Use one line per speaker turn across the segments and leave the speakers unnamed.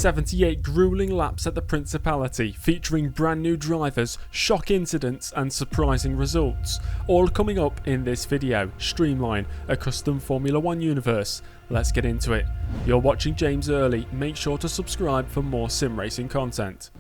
78 grueling laps at the Principality, featuring brand new drivers, shock incidents and surprising results. All coming up in this video. Streamline, a custom Formula 1 universe. Let's get into it. You're watching James Early. Make sure to subscribe for more sim racing content.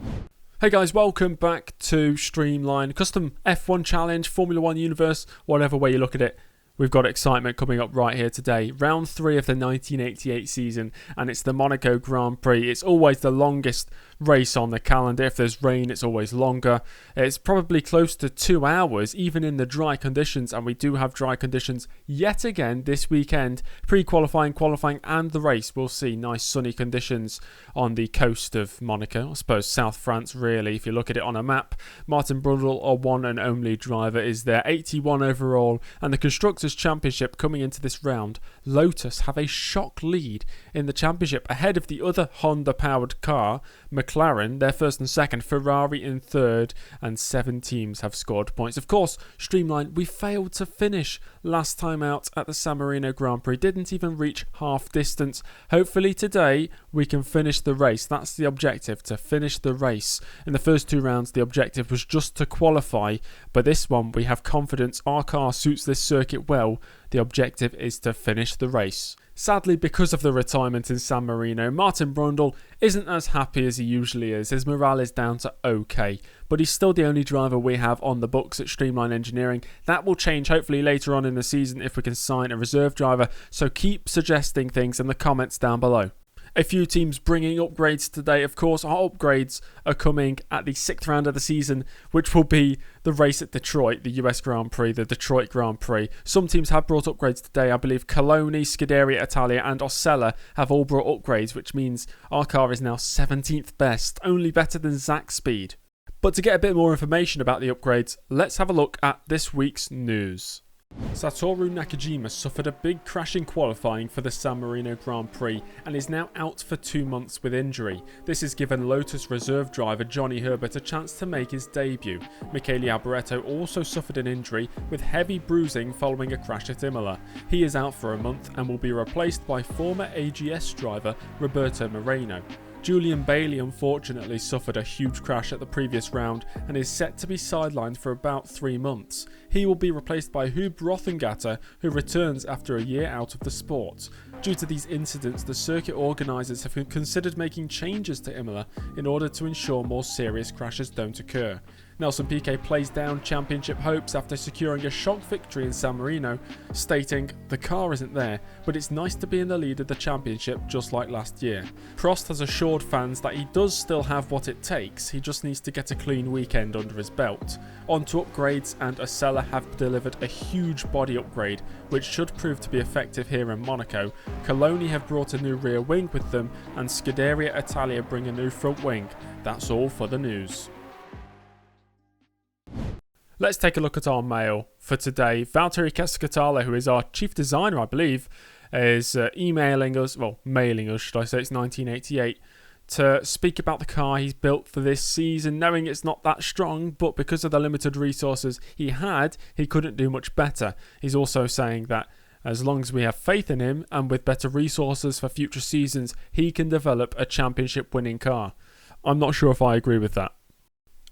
Hey guys, welcome back to Streamline, custom F1 challenge, Formula 1 universe, whatever way you look at it. We've got excitement coming up right here today. Round 3 of the 1988 season, and it's the Monaco Grand Prix. It's always the longest race on the calendar. If there's rain, it's always longer. It's probably close to 2 hours, even in the dry conditions, and we do have dry conditions yet again this weekend. Pre-qualifying, qualifying, and the race. We'll see nice sunny conditions on the coast of Monaco. I suppose South France, really, if you look at it on a map. Martin Brundle, our one and only driver, is there. 81 overall, and the Constructors' Championship coming into this round. Lotus have a shock lead in the championship ahead of the other Honda-powered car. McLaren, they're first and second, Ferrari in third, and 7 teams have scored points. Of course, Streamline, we failed to finish last time out at the San Marino Grand Prix, didn't even reach half distance. Hopefully today we can finish the race. That's the objective, to finish the race. In the first 2 rounds, the objective was just to qualify, but this one we have confidence our car suits this circuit well. The objective is to finish the race. Sadly, because of the retirement in San Marino, Martin Brundle isn't as happy as he usually is. His morale is down to okay, but he's still the only driver we have on the books at Streamline Engineering. That will change hopefully later on in the season if we can sign a reserve driver, so keep suggesting things in the comments down below. A few teams bringing upgrades today. Of course, our upgrades are coming at the 6th round of the season, which will be the race at Detroit, the US Grand Prix, the Detroit Grand Prix. Some teams have brought upgrades today. I believe Coloni, Scuderia Italia and Osella have all brought upgrades, which means our car is now 17th best, only better than Zach's speed. But to get a bit more information about the upgrades, let's have a look at this week's news. Satoru Nakajima suffered a big crash in qualifying for the San Marino Grand Prix and is now out for 2 months with injury. This has given Lotus reserve driver Johnny Herbert a chance to make his debut. Michele Alboreto also suffered an injury with heavy bruising following a crash at Imola. He is out for a month and will be replaced by former AGS driver Roberto Moreno. Julian Bailey unfortunately suffered a huge crash at the previous round and is set to be sidelined for about 3 months. He will be replaced by Hub Rothengatter, who returns after a year out of the sport. Due to these incidents, the circuit organisers have considered making changes to Imola in order to ensure more serious crashes don't occur. Nelson Piquet plays down championship hopes after securing a shock victory in San Marino, stating, "The car isn't there, but it's nice to be in the lead of the championship just like last year." Prost has assured fans that he does still have what it takes, he just needs to get a clean weekend under his belt. On to upgrades, and Osella have delivered a huge body upgrade, which should prove to be effective here in Monaco. Coloni have brought a new rear wing with them, and Scuderia Italia bring a new front wing. That's all for the news. Let's take a look at our mail for today. Valtteri Cascatale, who is our chief designer, I believe, is mailing us, should I say, it's 1988, to speak about the car he's built for this season, knowing it's not that strong, but because of the limited resources he had, he couldn't do much better. He's also saying that as long as we have faith in him and with better resources for future seasons, he can develop a championship winning car. I'm not sure if I agree with that.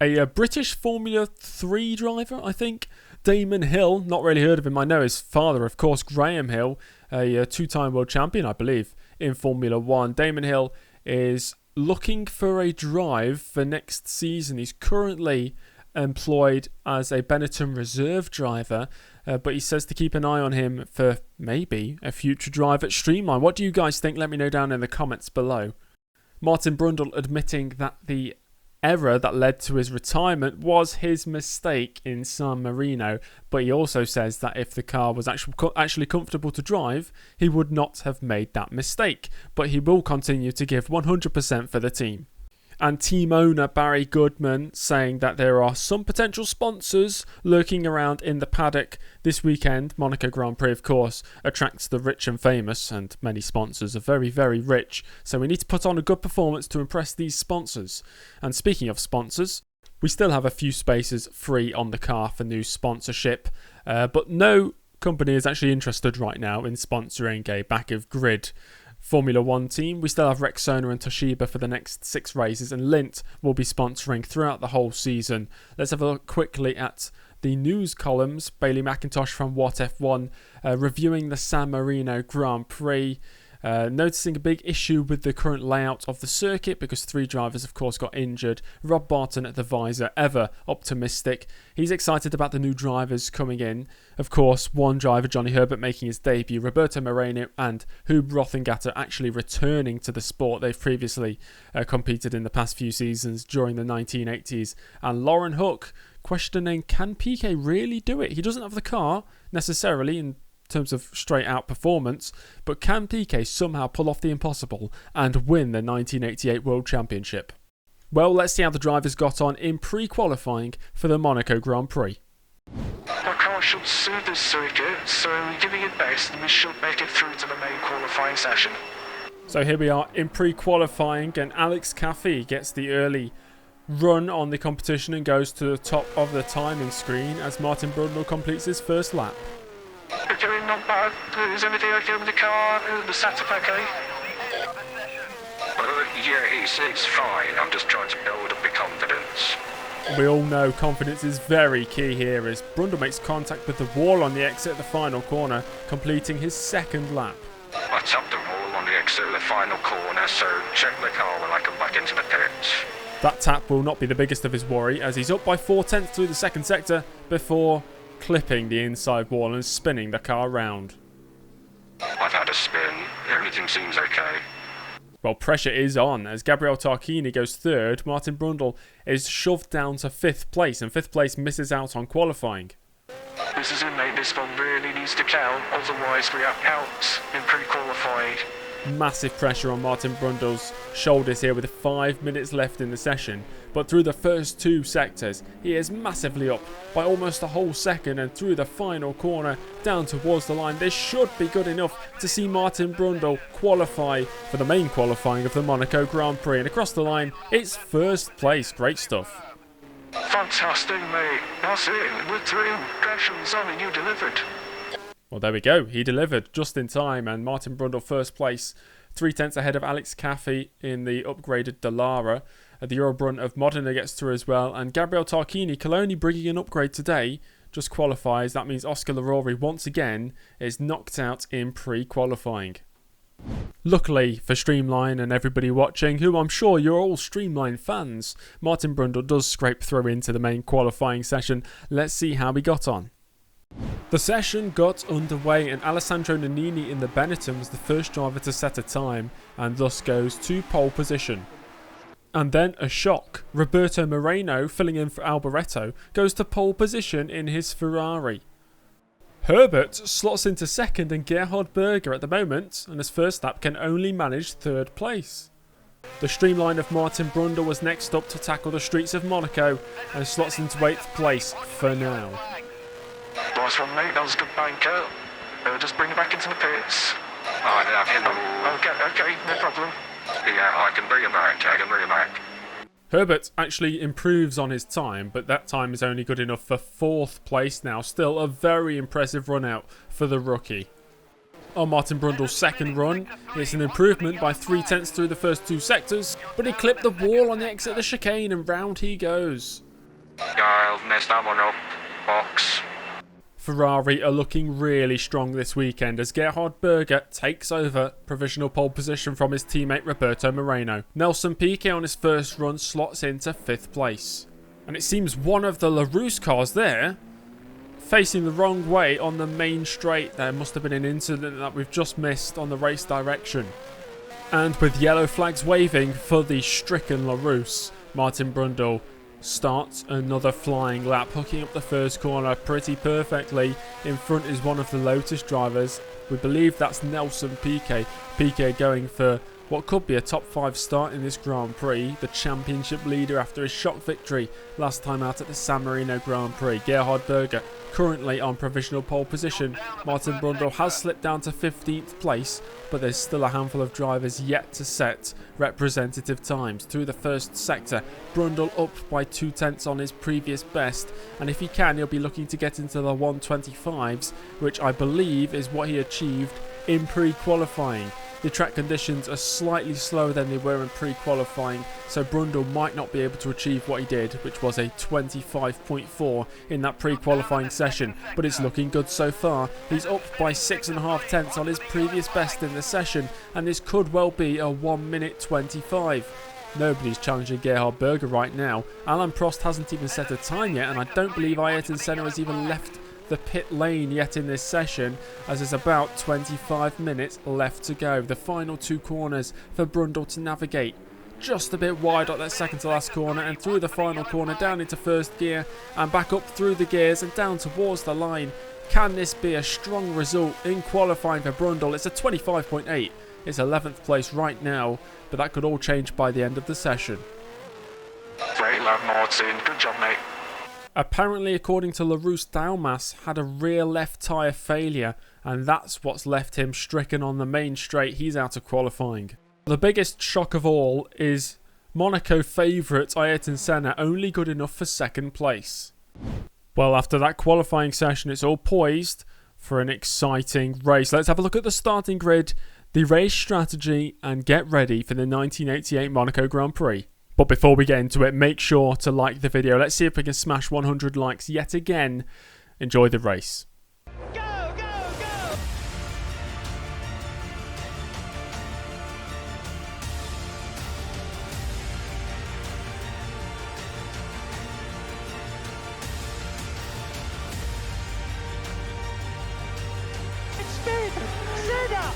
A British Formula 3 driver, I think, Damon Hill, not really heard of him. I know his father, of course, Graham Hill, a 2-time world champion, I believe, in Formula 1. Damon Hill is looking for a drive for next season. He's currently employed as a Benetton reserve driver, but he says to keep an eye on him for maybe a future drive at Streamline. What do you guys think? Let me know down in the comments below. Martin Brundle admitting that the error that led to his retirement was his mistake in San Marino, but he also says that if the car was actually comfortable to drive, he would not have made that mistake, but he will continue to give 100% for the team. And team owner Barry Goodman saying that there are some potential sponsors lurking around in the paddock this weekend. Monaco Grand Prix, of course, attracts the rich and famous, and many sponsors are very, very rich. So we need to put on a good performance to impress these sponsors. And speaking of sponsors, we still have a few spaces free on the car for new sponsorship, but no company is actually interested right now in sponsoring a back of grid Formula 1 team, we still have Rexona and Toshiba for the next 6 races, and Lindt will be sponsoring throughout the whole season. Let's have a look quickly at the news columns. Bailey McIntosh from What F1 reviewing the San Marino Grand Prix. Noticing a big issue with the current layout of the circuit because 3 drivers of course got injured. Rob Barton at the visor, ever optimistic. He's excited about the new drivers coming in. Of course, one driver, Johnny Herbert, making his debut, Roberto Moreno and Hub Rothengatter actually returning to the sport. They've previously competed in the past few seasons during the 1980s. And Lauren Hook questioning, can Piquet really do it? He doesn't have the car necessarily in terms of straight out performance, but can Piquet somehow pull off the impossible and win the 1988 World Championship? Well, let's see how the drivers got on in pre-qualifying for the Monaco Grand Prix.
My car should suit this circuit, so giving it best, we should make it through to the main qualifying session.
So here we are in pre-qualifying, and Alex Caffey gets the early run on the competition and goes to the top of the timing screen as Martin Brundle completes his first lap.
Okay, not bad. Is everything okay with the car? The setup okay? Yeah, it's fine. I'm just trying to build up the confidence.
We all know confidence is very key here as Brundle makes contact with the wall on the exit of the final corner, completing his second lap.
I tapped the wall on the exit of the final corner, so check the car when I come back into the pits.
That tap will not be the biggest of his worry as he's up by 4/10 through the second sector before clipping the inside wall and spinning the car round.
I've had a spin. Everything seems okay.
Well, pressure is on as Gabriele Tarquini goes third. Martin Brundle is shoved down to 5th place, and 5th place misses out on qualifying.
This is it, mate. This one really needs to count, otherwise we are out in pre-qualifying.
Massive pressure on Martin Brundle's shoulders here with 5 minutes left in the session, but through the first 2 sectors he is massively up by almost a whole second, and through the final corner down towards the line this should be good enough to see Martin Brundle qualify for the main qualifying of the Monaco Grand Prix, and across the line it's 1st place. Great stuff.
Fantastic, mate. That's it. We're through. Pressure's on and you delivered.
Well, there we go. He delivered just in time, and Martin Brundle 1st place, 3/10 ahead of Alex Caffey in the upgraded Dallara. The Eurobrunt of Modena gets through as well, and Gabriele Tarquini, Coloni bringing an upgrade today, just qualifies. That means Oscar Larori once again is knocked out in pre-qualifying. Luckily for Streamline and everybody watching, who I'm sure you're all Streamline fans, Martin Brundle does scrape through into the main qualifying session. Let's see how he got on. The session got underway and Alessandro Nannini in the Benetton was the first driver to set a time and thus goes to pole position. And then a shock. Roberto Moreno, filling in for Alboreto, goes to pole position in his Ferrari. Herbert slots into 2nd and Gerhard Berger at the moment, and his first lap can only manage 3rd place. The Streamline of Martin Brundle was next up to tackle the streets of Monaco and slots into 8th place for now.
Nice one, mate. That was a good banker. Just bring it back into the pits. Okay, no problem. Yeah, I can bring it back.
Herbert actually improves on his time, but that time is only good enough for 4th place now. Still a very impressive run out for the rookie. On Martin Brundle's second run, it's an improvement by 3/10 through the first 2 sectors, but he clipped the wall on the exit of the chicane and round he goes.
I've messed that one up. Box.
Ferrari are looking really strong this weekend as Gerhard Berger takes over provisional pole position from his teammate Roberto Moreno. Nelson Piquet on his first run slots into 5th place. And it seems one of the LaRousse cars there facing the wrong way on the main straight. There must have been an incident that we've just missed on the race direction. And with yellow flags waving for the stricken LaRousse, Martin Brundle starts another flying lap, hooking up the first corner pretty perfectly. In front is one of the Lotus drivers. We believe that's Nelson Piquet. Piquet going for what could be a top 5 start in this Grand Prix. The championship leader after his shock victory last time out at the San Marino Grand Prix. Gerhard Berger currently on provisional pole position. Martin Brundle has slipped down to 15th place, but there's still a handful of drivers yet to set representative times. Through the first sector, Brundle up by 2/10 on his previous best, and if he can, he'll be looking to get into the 125s, which I believe is what he achieved in pre-qualifying. The track conditions are slightly slower than they were in pre-qualifying, so Brundle might not be able to achieve what he did, which was a 25.4 in that pre-qualifying session, but it's looking good so far. He's up by 6.5 tenths on his previous best in the session, and this could well be a 1 minute 25. Nobody's challenging Gerhard Berger right now. Alain Prost hasn't even set a time yet, and I don't believe Ayrton Senna has even left the pit lane yet in this session, as there's about 25 minutes left to go. The final 2 corners for Brundle to navigate. Just a bit wide at that second to last corner, and through the final corner down into first gear and back up through the gears and down towards the line. Can this be a strong result in qualifying for Brundle? It's a 25.8. It's 11th place right now, but that could all change by the end of the session.
Great lad, Martin. Good job, mate.
Apparently, according to Larousse, Dalmas had a rear left tyre failure, and that's what's left him stricken on the main straight. He's out of qualifying. The biggest shock of all is Monaco favourite Ayrton Senna only good enough for second place. Well, after that qualifying session, it's all poised for an exciting race. Let's have a look at the starting grid, the race strategy, and get ready for the 1988 Monaco Grand Prix. But before we get into it, make sure to like the video. Let's see if we can smash 100 likes yet again. Enjoy the race.
Go, go, go! It's Senna!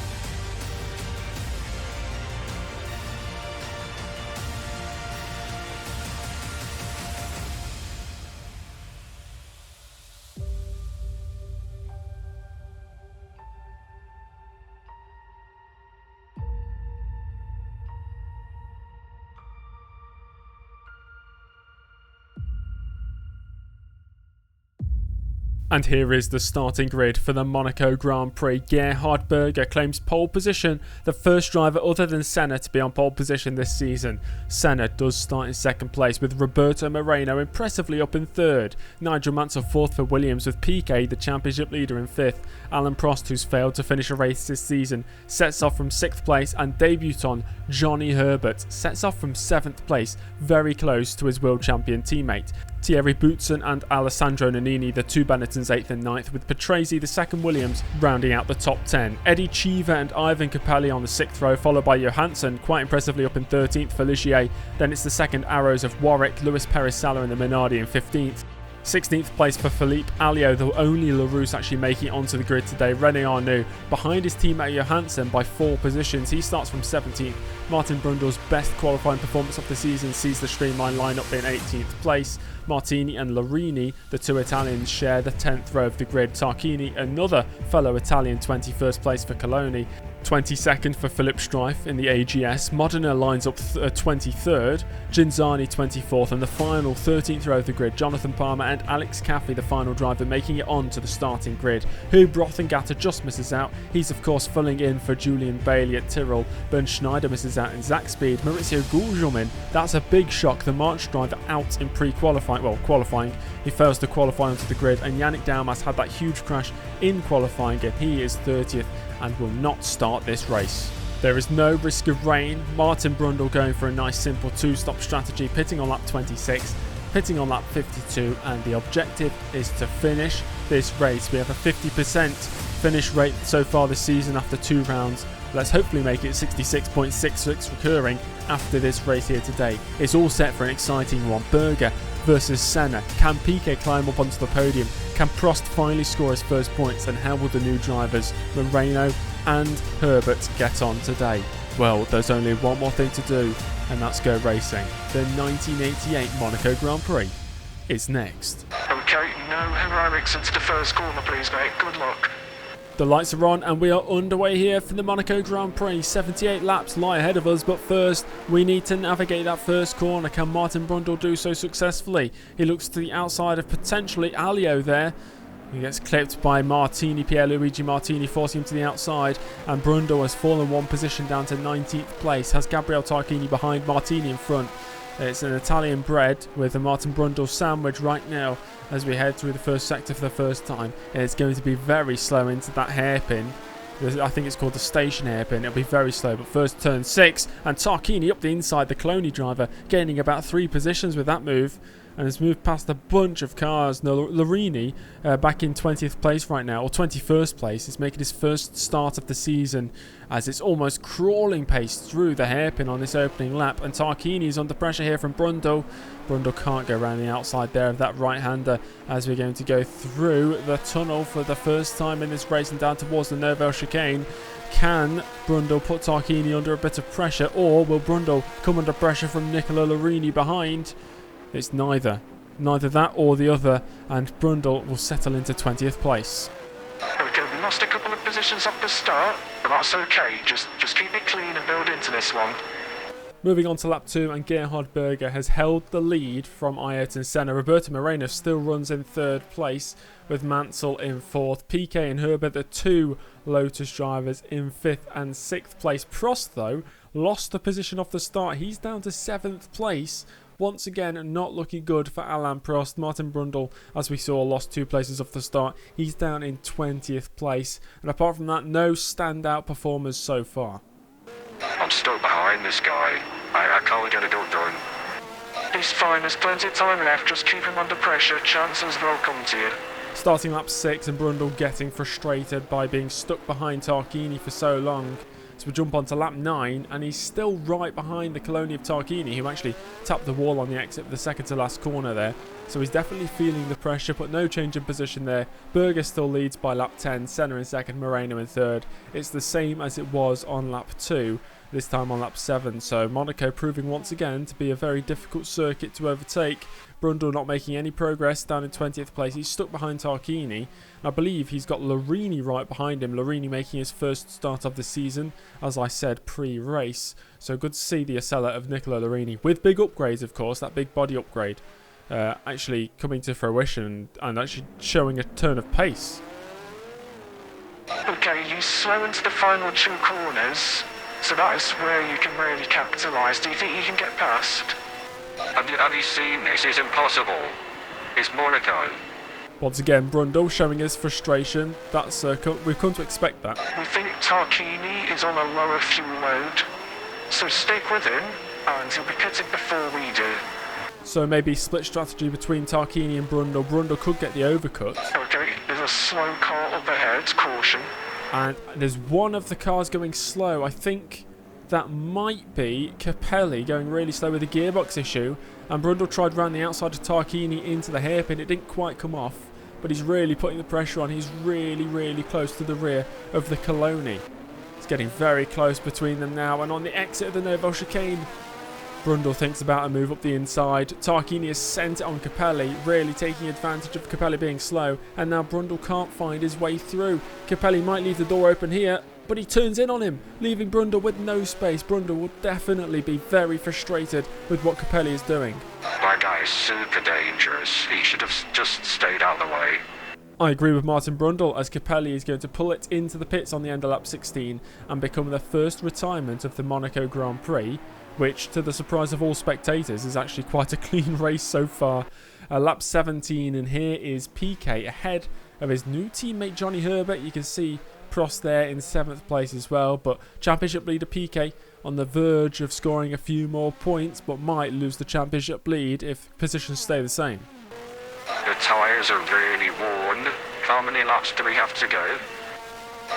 And here is the starting grid for the Monaco Grand Prix. Gerhard Berger claims pole position, the first driver other than Senna to be on pole position this season. Senna does start in second place, with Roberto Moreno impressively up in third. Nigel Mansell fourth for Williams, with Piquet, the championship leader, in fifth. Alain Prost, who's failed to finish a race this season, sets off from sixth place, and debutant Johnny Herbert sets off from seventh place, very close to his world champion teammate. Thierry Boutsen and Alessandro Nannini, the two Benettons, 8th and 9th, with Patrese, the second Williams, rounding out the top 10. Eddie Cheever and Ivan Capelli on the 6th row, followed by Johansson, quite impressively up in 13th for Ligier. Then it's the second arrows of Warwick, Luis Perez Sala and the Minardi in 15th. 16th place for Philippe Alliot, though only Larousse actually making it onto the grid today. René Arnoux behind his teammate Johansson by 4 positions. He starts from 17th. Martin Brundle's best qualifying performance of the season sees the Streamline lineup in 18th place. Martini and Larini, the two Italians, share the 10th row of the grid. Tarquini, another fellow Italian, 21st place for Coloni. 22nd for Philip Strife in the AGS. Modena lines up 23rd. Ginzani 24th, and the final 13th row of the grid, Jonathan Palmer and Alex Caffey, the final driver, making it on to the starting grid. Hugh Brothengatter just misses out. He's of course filling in for Julian Bailey at Tyrrell. Bernd Schneider misses out in Zach Speed. Maurizio Gugelmin, that's a big shock. The March driver out in pre-qualifying, qualifying. He fails to qualify onto the grid, and Yannick Dalmas had that huge crash in qualifying, and he is 30th and will not start this race. There is no risk of rain. Martin Brundle going for a nice simple 2-stop strategy, pitting on lap 26, pitting on lap 52, and the objective is to finish this race. We have a 50% finish rate so far this season after 2 rounds. Let's hopefully make it 66.66 recurring after this race here today. It's all set for an exciting one. Berger versus Senna. Can Piquet climb up onto the podium? Can Prost finally score his first points? And how will the new drivers, Moreno and Herbert, get on today? Well, there's only one more thing to do, and that's go racing. The 1988 Monaco Grand Prix is next.
Okay, no heroics into the first corner, please, mate. Good luck.
The lights are on and we are underway here for the Monaco Grand Prix. 78 laps lie ahead of us, but first we need to navigate that first corner. Can Martin Brundle do so successfully? He looks to the outside of potentially Alliot there. He gets clipped by Martini, Pierluigi Martini, forcing him to the outside, and Brundle has fallen 1 position down to 19th place. Has Gabriele Tarquini behind, Martini in front. It's an Italian bread with a Martin Brundle sandwich right now as we head through the first sector for the first time. It's going to be very slow into that hairpin. I think it's called the station hairpin. It'll be very slow, but first turn 6, and Tarquini up the inside, the Cloney driver, gaining about 3 positions with that move, and has moved past a bunch of cars. No, Larini back in 20th place right now, or 21st place. He's making his first start of the season as it's almost crawling pace through the hairpin on this opening lap, and Tarquini is under pressure here from Brundle. Brundle can't go around the outside there of that right-hander as we're going to go through the tunnel for the first time in this race and down towards the Novo chicane. Can Brundle put Tarquini under a bit of pressure, or will Brundle come under pressure from Nicola Larini behind? It's neither that or the other, and Brundle will settle into 20th place.
Okay, we lost a couple of positions off the start, but that's okay. Just keep it clean and build into this one.
Moving on to lap 2, and Gerhard Berger has held the lead from Ayrton Senna. Roberto Moreno still runs in 3rd place, with Mansell in 4th. Piquet and Herbert, the 2 Lotus drivers, in 5th and 6th place. Prost, though, lost the position off the start. He's down to 7th place. Once again, not looking good for Alain Prost. Martin Brundle, as we saw, lost 2 places off the start. He's down in 20th place. And apart from that, no standout performers so far.
I'm stuck behind this guy. I can't get it all done. He's fine, there's plenty of time left. Just keep him under pressure. Chances will come to you.
Starting lap 6, and Brundle getting frustrated by being stuck behind Tarquini for so long. So we jump on to lap 9, and he's still right behind the Cloney of Tarquini, who actually tapped the wall on the exit of the second to last corner there. So he's definitely feeling the pressure, but no change in position there. Berger still leads by lap 10, Senna in 2nd, Moreno in 3rd. It's the same as it was on lap 2, this time on lap 7. So Monaco proving once again to be a very difficult circuit to overtake. Brundle not making any progress, down in 20th place. He's stuck behind Tarquini. I believe he's got Larini right behind him. Larini making his first start of the season, as I said, pre-race. So good to see the Acela of Nicola Larini, with big upgrades, of course, that big body upgrade actually coming to fruition and actually showing a turn of pace.
Okay, you slow into the final 2 corners, so that's where you can really capitalise. Do you think you can get past? Have you seen this? It's impossible. It's Monaco.
Once again, Brundle showing his frustration. That's we've come to expect that.
We think Tarquini is on a lower fuel load, so stick with him, and he'll be pitted before we do.
So maybe split strategy between Tarquini and Brundle. Brundle could get the overcut.
Okay, there's a slow car up ahead, caution.
And there's one of the cars going slow. I think that might be Capelli going really slow with a gearbox issue. And Brundle tried round the outside of Tarquini into the hairpin. It didn't quite come off, but he's really putting the pressure on. He's really, really close to the rear of the Cloney. It's getting very close between them now. And on the exit of the Novo chicane, Brundle thinks about a move up the inside. Tarquini has sent it on Capelli, really taking advantage of Capelli being slow. And now Brundle can't find his way through. Capelli might leave the door open here, but he turns in on him, leaving Brundle with no space. Brundle will definitely be very frustrated with what Capelli is doing.
That guy is super dangerous. He should have just stayed out of the way.
I agree with Martin Brundle, as Capelli is going to pull it into the pits on the end of lap 16 and become the first retirement of the Monaco Grand Prix, which, to the surprise of all spectators, is actually quite a clean race so far. Lap 17, and here is Piquet ahead of his new teammate Johnny Herbert. You can see Prost there in 7th place as well, but championship leader Piquet on the verge of scoring a few more points, but might lose the championship lead if positions stay the same.
The tyres are really worn. How many laps do we have to go?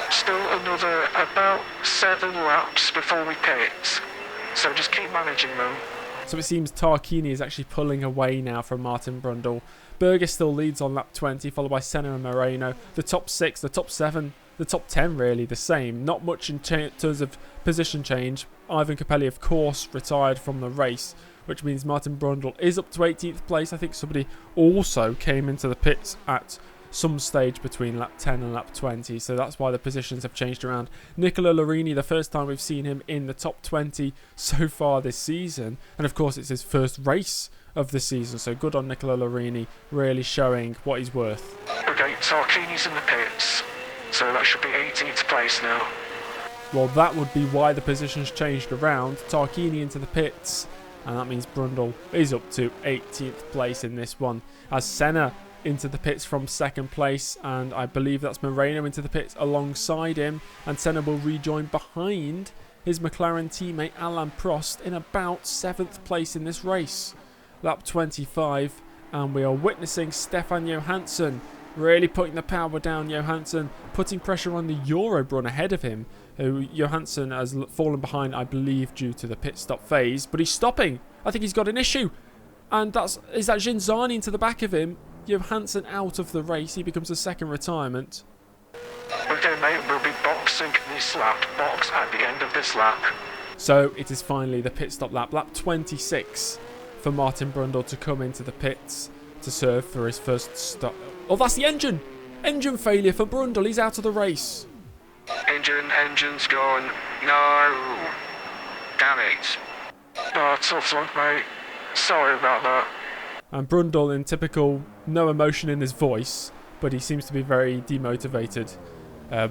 Still another about 7 laps before we pit, so just keep managing them.
So it seems Tarquini is actually pulling away now from Martin Brundle. Berger still leads on lap 20, followed by Senna and Moreno. The top 6, the top 7, the top 10 really the same. Not much in terms of position change. Ivan Capelli, of course, retired from the race, which means Martin Brundle is up to 18th place. I think somebody also came into the pits at some stage between lap 10 and lap 20, so that's why the positions have changed around. Nicola Larini, the first time we've seen him in the top 20 so far this season, and of course it's his first race of the season, so good on Nicola Larini, really showing what he's worth.
Okay, Tarquini's in the pits, so that should be 18th place now.
Well, that would be why the positions changed around. Tarquini into the pits, and that means Brundle is up to 18th place in this one, as Senna into the pits from second place, and I believe that's Moreno into the pits alongside him, and Senna will rejoin behind his McLaren teammate Alain Prost in about 7th place in this race. Lap 25, and we are witnessing Stefan Johansson really putting the power down. Johansson putting pressure on the Eurobrun ahead of him, who Johansson has fallen behind, I believe, due to the pit stop phase, but he's stopping. I think he's got an issue, and is that Ginzani into the back of him. Johansson out of the race. He becomes a second retirement.
Okay, mate, we'll be boxing this lap. Box at the end of this lap.
So it is finally the pit stop lap. Lap 26 for Martin Brundle to come into the pits to serve for his first stop. Oh, that's the engine! Engine failure for Brundle. He's out of the race.
Engine's gone. No. Damn it. Oh, tough one, mate. Sorry about that.
And Brundle, in typical no emotion in his voice, but he seems to be very demotivated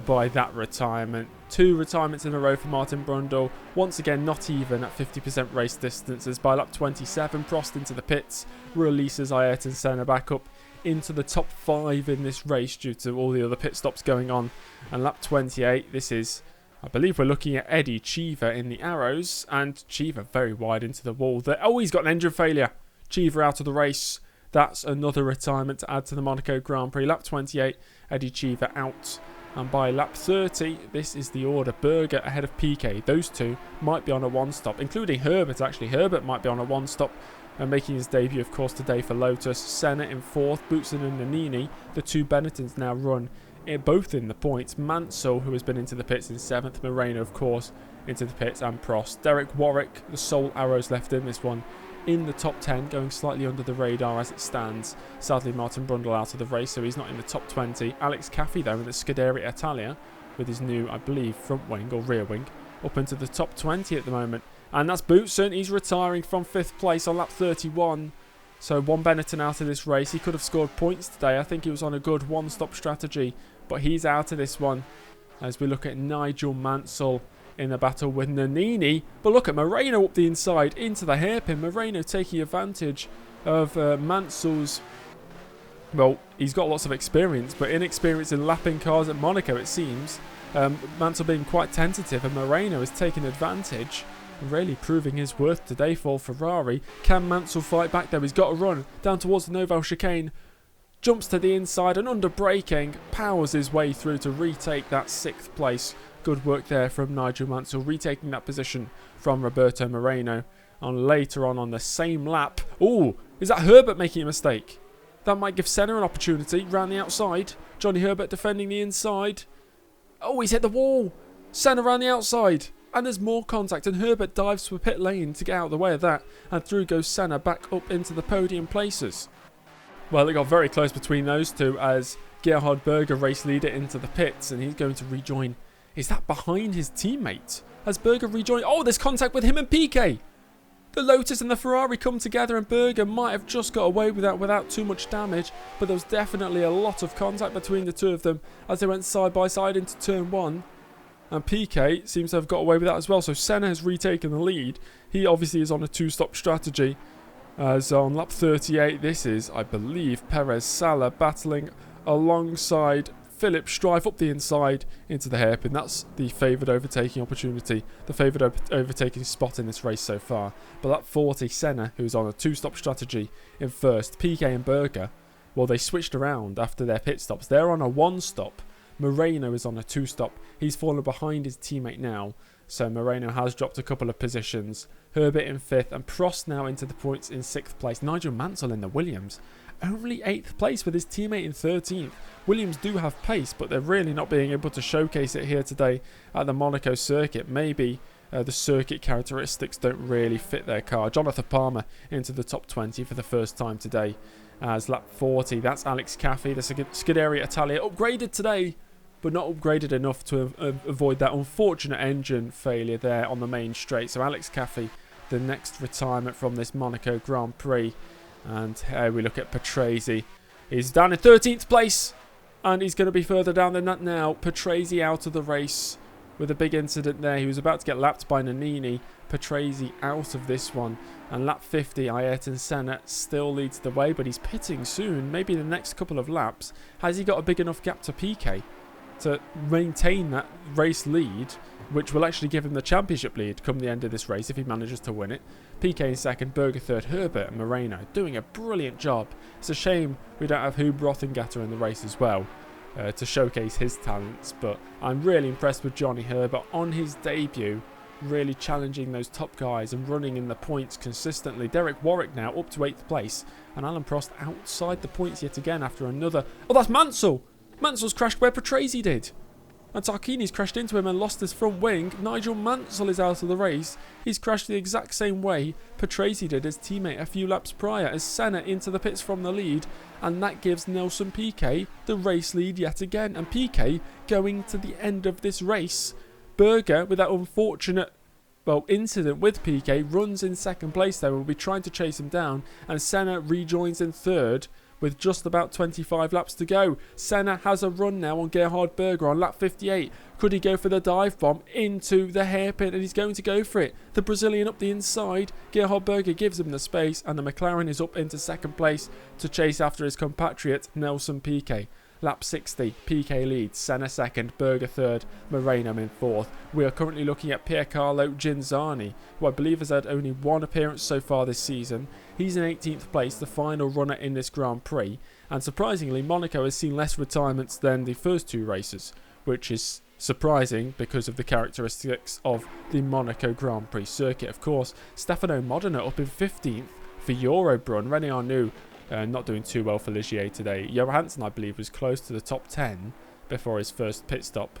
by that retirement. 2 retirements in a row for Martin Brundle. Once again, not even at 50% race distances. By lap 27, Prost into the pits releases Ayrton Senna back up into the top 5 in this race due to all the other pit stops going on. And lap 28, this is, I believe we're looking at Eddie Cheever in the arrows, and Cheever very wide into the wall there. Oh, he's got an engine failure. Cheever out of the race. That's another retirement to add to the Monaco Grand Prix. Lap 28, Eddie Cheever out. And by lap 30, this is the order. Berger ahead of Piquet. Those two might be on a one-stop, including Herbert, actually. Herbert might be on a one-stop, and making his debut, of course, today for Lotus. Senna in 4th, Boutsen and Nannini. The 2 Benettons now run both in the points. Mansell, who has been into the pits, in 7th. Moreno, of course, into the pits, and Prost. Derek Warwick, the sole arrows left in this one, in the top 10, going slightly under the radar as it stands. Sadly, Martin Brundle out of the race, so he's not in the top 20. Alex Caffey, though, in the Scuderia Italia, with his new, I believe, front wing or rear wing, up into the top 20 at the moment. And that's Boutsen. He's retiring from 5th place on lap 31. So 1 Benetton out of this race. He could have scored points today. I think he was on a good one-stop strategy, but he's out of this one as we look at Nigel Mansell in a battle with Nannini. But look at Moreno up the inside into the hairpin. Moreno taking advantage of Mansell's, well, he's got lots of experience, but inexperience in lapping cars at Monaco, it seems. Mansell being quite tentative, and Moreno is taking advantage, really proving his worth today for Ferrari. Can Mansell fight back though? He's got to run down towards the Noval chicane. Jumps to the inside and under braking, powers his way through to retake that 6th place. Good work there from Nigel Mansell, retaking that position from Roberto Moreno. And later on the same lap, oh, is that Herbert making a mistake? That might give Senna an opportunity round the outside. Johnny Herbert defending the inside. Oh, he's hit the wall. Senna around the outside. And there's more contact, and Herbert dives to a pit lane to get out of the way of that. And through goes Senna back up into the podium places. Well, it got very close between those two as Gerhard Berger race leader into the pits, and he's going to rejoin. Is that behind his teammate? Has Berger rejoined? Oh, there's contact with him and Piquet. The Lotus and the Ferrari come together, and Berger might have just got away with that without too much damage, but there was definitely a lot of contact between the two of them as they went side by side into turn 1. And Piquet seems to have got away with that as well, so Senna has retaken the lead. He obviously is on a 2-stop strategy. As on lap 38, this is, I believe, Perez Sala battling alongside Philip Strife up the inside into the hairpin. That's the favoured overtaking opportunity, the favoured overtaking spot in this race so far. But lap 40, Senna, who's on a 2-stop strategy in 1st. Piquet and Berger, well, they switched around after their pit stops. They're on a 1-stop. Moreno is on a 2-stop. He's fallen behind his teammate now, so Moreno has dropped a couple of positions. Herbert in 5th, and Prost now into the points in 6th place. Nigel Mansell in the Williams, only 8th place with his teammate in 13th. Williams do have pace, but they're really not being able to showcase it here today at the Monaco circuit. Maybe the circuit characteristics don't really fit their car. Jonathan Palmer into the top 20 for the first time today. As lap 40, that's Alex Caffey, the Scuderia Italia, upgraded today, but not upgraded enough to avoid that unfortunate engine failure there on the main straight. So Alex Caffey, the next retirement from this Monaco Grand Prix. And here we look at Patrese. He's down in 13th place, and he's going to be further down than that now. Patrese out of the race. with a big incident there. He was about to get lapped by Nannini. Patrese out of this one. And lap 50, Ayrton Senna still leads the way, but he's pitting soon, maybe in the next couple of laps. Has he got a big enough gap to Piquet to maintain that race lead, which will actually give him the championship lead come the end of this race if he manages to win it? Piquet in second, Berger third, Herbert and Moreno doing a brilliant job. It's a shame we don't have Hub Rothengatter in the race as well to showcase his talents, but I'm really impressed with Johnny Herbert on his debut, really challenging those top guys and running in the points consistently. Derek Warwick now up to 8th place, and Alan Prost outside the points yet again after another... Oh, that's Mansell! Mansell's crashed where Patrese did. And Tarquini's crashed into him and lost his front wing. Nigel Mansell is out of the race. He's crashed the exact same way Patrese did his teammate a few laps prior, as Senna into the pits from the lead, and that gives Nelson Piquet the race lead yet again. And Piquet going to the end of this race. Berger, with that unfortunate incident with Piquet, runs in second place there and will be trying to chase him down, and Senna rejoins in third with just about 25 laps to go. Senna has a run now on Gerhard Berger on lap 58. Could he go for the dive bomb into the hairpin? And he's going to go for it. The Brazilian up the inside. Gerhard Berger gives him the space, and the McLaren is up into second place to chase after his compatriot Nelson Piquet. Lap 60, Piquet leads, Senna second, Berger third, Moreno in fourth. We are currently looking at Piercarlo Ginzani, who I believe has had only one appearance so far this season. He's in 18th place, the final runner in this Grand Prix. And surprisingly, Monaco has seen less retirements than the first two races, which is surprising because of the characteristics of the Monaco Grand Prix circuit. Of course, Stefano Modena up in 15th for Eurobrunn. René Arnoux not doing too well for Ligier today. Johansson, I believe, was close to the top 10 before his first pit stop,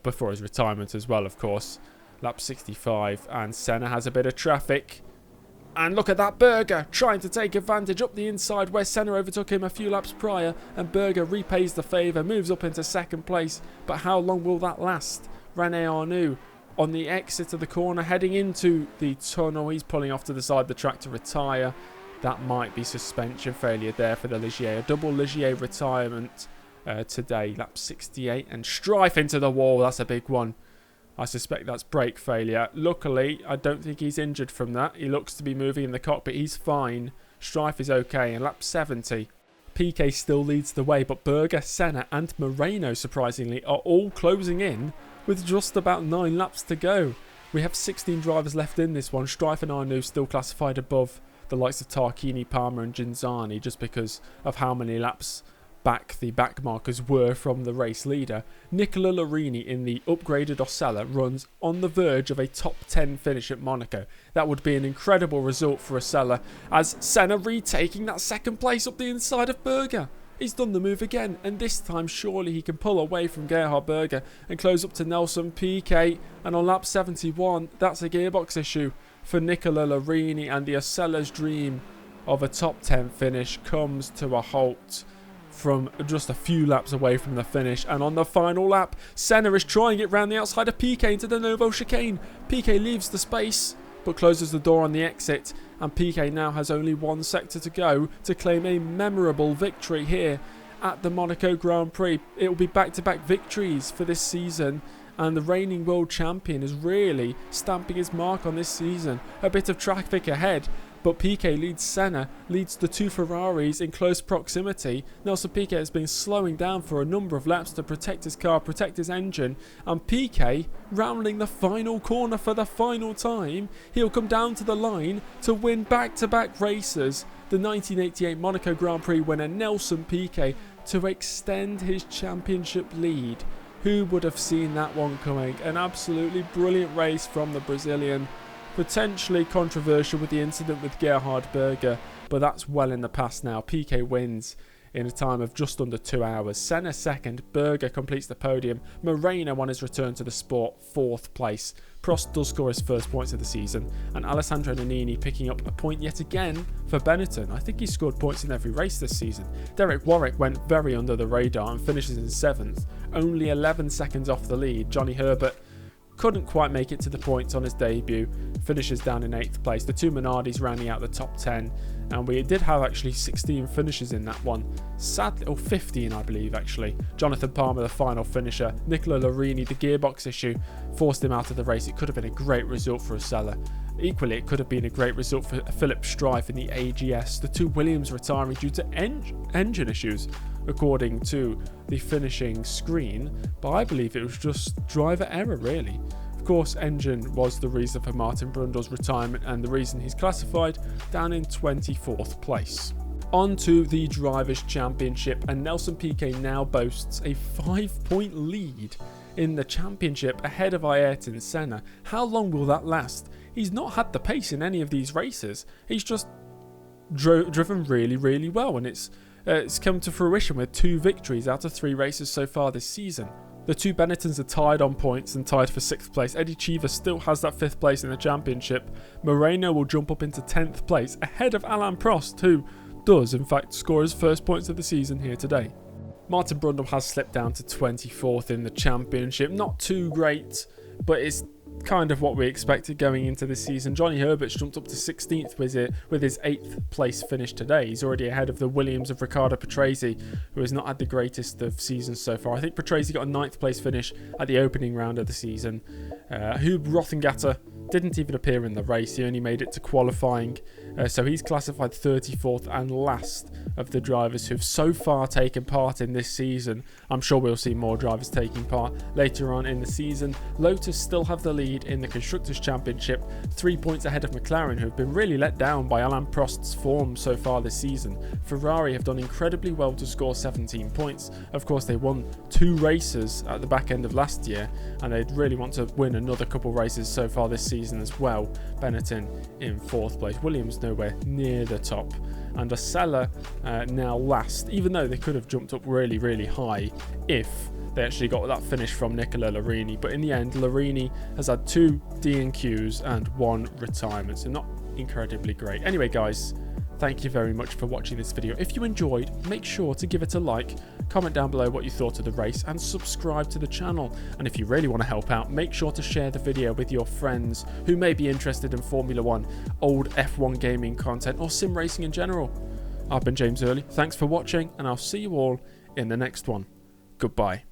before his retirement as well, of course. Lap 65, and Senna has a bit of traffic. And look at that, Berger trying to take advantage up the inside where Senna overtook him a few laps prior, and Berger repays the favour, moves up into second place. But how long will that last? René Arnoux on the exit of the corner, heading into the tunnel. He's pulling off to the side of the track to retire. That might be suspension failure there for the Ligier. A double Ligier retirement today. Lap 68, and Strife into the wall. That's a big one. I suspect that's brake failure. Luckily, I don't think he's injured from that. He looks to be moving in the cockpit. He's fine. Strife is okay. And lap 70, Piquet still leads the way, but Berger, Senna and Moreno, surprisingly, are all closing in with just about 9 laps to go. We have 16 drivers left in this one. Strife and Arnoux still classified above the likes of Tarquini, Palmer and Ginzani, just because of how many laps back the back markers were from the race leader. Nicola Larini in the upgraded Osella runs on the verge of a top 10 finish at Monaco. That would be an incredible result for Osella, as Senna retaking that second place up the inside of Berger. He's done the move again, and this time surely he can pull away from Gerhard Berger and close up to Nelson Piquet. And on lap 71, that's a gearbox issue for Nicola Larini, and the Osella's dream of a top 10 finish comes to a halt from just a few laps away from the finish. And on the final lap, Senna is trying it round the outside of Piquet into the Novo chicane. Piquet leaves the space but closes the door on the exit, and Piquet now has only one sector to go to claim a memorable victory here at the Monaco Grand Prix. It will be back-to-back victories for this season, and the reigning world champion is really stamping his mark on this season. A bit of traffic ahead, but Piquet leads Senna, leads the two Ferraris in close proximity. Nelson Piquet has been slowing down for a number of laps to protect his car, protect his engine, and Piquet rounding the final corner for the final time. He'll come down to the line to win back-to-back races. The 1988 Monaco Grand Prix winner Nelson Piquet to extend his championship lead. Who would have seen that one coming? An absolutely brilliant race from the Brazilian. Potentially controversial with the incident with Gerhard Berger, but that's well in the past now. Piquet wins in a time of just under 2 hours. Senna second, Berger completes the podium. Moreno on his return to the sport, 4th place. Prost does score his first points of the season, and Alessandro Nannini picking up a point yet again for Benetton. I think he scored points in every race this season. Derek Warwick went very under the radar and finishes in 7th, only 11 seconds off the lead. Johnny Herbert couldn't quite make it to the points on his debut, finishes down in 8th place. The two Minardis rounding out the top 10, and we did have actually 16 finishes in that one. Sadly, or 15 I believe actually. Jonathan Palmer, the final finisher. Nicola Larini, the gearbox issue forced him out of the race. It could have been a great result for Osella. Equally, it could have been a great result for Philip Strife in the AGS. The two Williams retiring due to engine issues, according to the finishing screen, but I believe it was just driver error really. Of course, engine was the reason for Martin Brundle's retirement and the reason he's classified down in 24th place. On to the Drivers' Championship, and Nelson Piquet now boasts a 5-point lead in the championship ahead of Ayrton Senna. How long will that last? He's not had the pace in any of these races. He's just driven really well, and it's come to fruition with 2 victories out of 3 races so far this season. The two Benettons are tied on points and tied for 6th place. Eddie Cheever still has that 5th place in the championship. Moreno will jump up into 10th place ahead of Alain Prost, who does in fact score his first points of the season here today. Martin Brundle has slipped down to 24th in the championship. Not too great, but it's kind of what we expected going into this season. Johnny Herbert's jumped up to 16th with his 8th place finish today. He's already ahead of the Williams of Riccardo Patrese, who has not had the greatest of seasons so far. I think Patrese got a 9th place finish at the opening round of the season. Hub Rothengatter didn't even appear in the race. He only made it to qualifying, so he's classified 34th and last of the drivers who've so far taken part in this season. I'm sure we'll see more drivers taking part later on in the season. Lotus still have the lead in the Constructors' Championship, 3 points ahead of McLaren, who have been really let down by Alain Prost's form so far this season. Ferrari have done incredibly well to score 17 points. Of course, they won 2 races at the back end of last year, and they'd really want to win another couple races so far this season as well. Benetton in 4th place. Williams nowhere near the top. And Osella now last, even though they could have jumped up really high if they actually got that finish from Nicola Larini. But in the end, Larini has had 2 DNQs and 1 retirement, so not incredibly great. Anyway guys, thank you very much for watching this video. If you enjoyed, make sure to give it a like, comment down below what you thought of the race, and subscribe to the channel. And if you really want to help out, make sure to share the video with your friends who may be interested in Formula 1, old F1 gaming content, or sim racing in general. I've been James Early, thanks for watching, and I'll see you all in the next one. Goodbye.